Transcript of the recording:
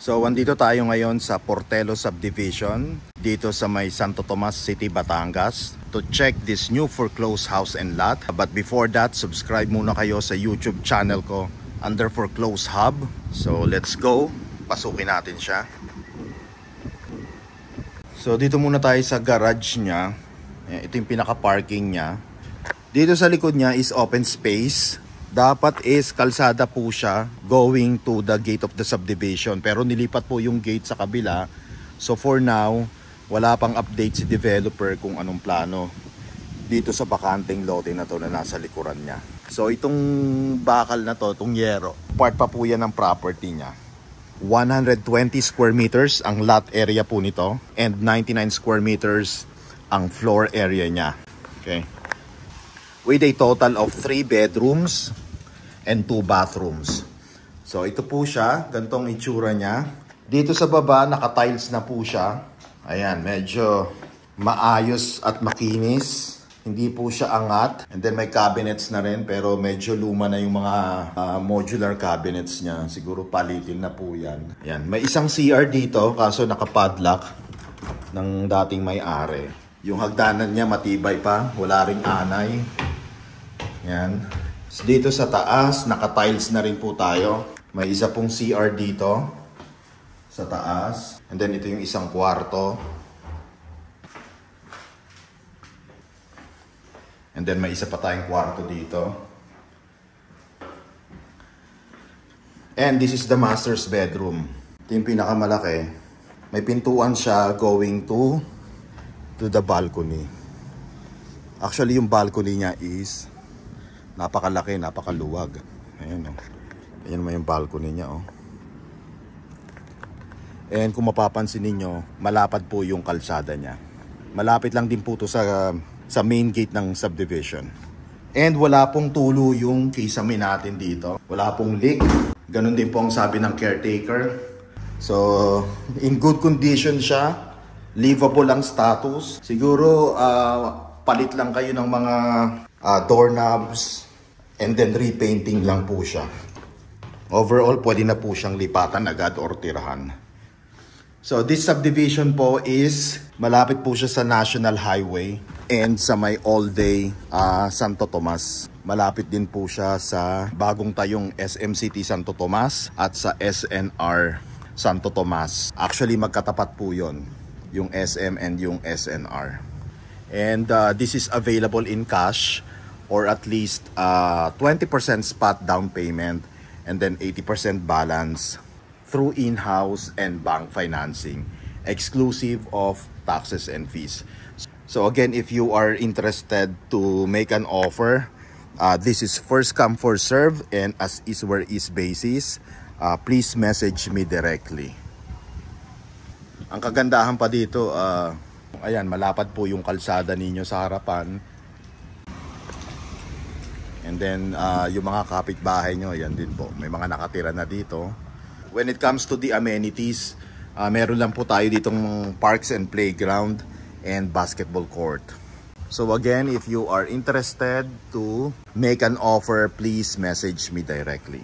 So, andito tayo ngayon sa Portelo Subdivision, dito sa may Santo Tomas City, Batangas, to check this new foreclosed house and lot. But before that, subscribe muna kayo sa YouTube channel ko under Foreclosed Hub. So, let's go. Pasukin natin siya. So, dito muna tayo sa garage niya. Ito yung pinaka-parking niya. Dito sa likod niya is open space. Dapat is kalsada po siya going to the gate of the subdivision. Pero nilipat po yung gate sa kabila. So for now, wala pang update si developer kung anong plano dito sa bakanteng lote na to na nasa likuran niya. So itong bakal na to, itong yero, part pa po yan ng property niya. 120 square meters ang lot area po nito and 99 square meters ang floor area niya. Okay. With a total of 3 bedrooms and 2 bathrooms. So ito po siya, gantong itsura niya. Dito sa baba, naka-tiles na po siya. Ayan, medyo maayos at makinis. Hindi po siya angat. And then may cabinets na rin, pero medyo luma na yung mga modular cabinets niya. Siguro palitin na po yan. Ayan, may isang CR dito, kaso naka-padlock ng dating may-ari. Yung hagdanan niya matibay pa, wala ring anay. Yan. Dito sa taas, naka-tiles na rin po tayo. May isa pong CR dito sa taas. And then ito yung isang kwarto. And then may isa pa tayong kwarto dito. And this is the master's bedroom. Ito yung pinakamalaki. May pintuan siya going to the balcony. Actually, yung balcony niya is napakalaki, napakaluwag. Ayan o. Ayan mo yung balcony niya o. And kung mapapansin ninyo, malapad po yung kalsada niya. Malapit lang din po to sa main gate ng subdivision. And wala pong tulo yung kisame natin dito. Wala pong leak. Ganun din po ang sabi ng caretaker. So, in good condition siya. Livable ang status. Siguro palit lang kayo ng mga doorknobs and then repainting lang po siya. Overall, pwede na po siyang lipatan agad or tirahan. So this subdivision po is malapit po siya sa National Highway and sa may all-day Santo Tomas. Malapit din po siya sa bagong tayong SM City Santo Tomas at sa SNR Santo Tomas. Actually, magkatapat po yon, yung SM and yung SNR. And this is available in cash or at least 20% spot down payment and then 80% balance through in-house and bank financing, exclusive of taxes and fees. So again, if you are interested to make an offer, this is first come first serve and as is where is basis, please message me directly. Ang kagandahan pa dito, ayan, malapad po yung kalsada ninyo sa harapan. And then, yung mga kapitbahay nyo, yan din po. May mga nakatira na dito. When it comes to the amenities, meron lang po tayo ditong parks and playground and basketball court. So again, if you are interested to make an offer, please message me directly.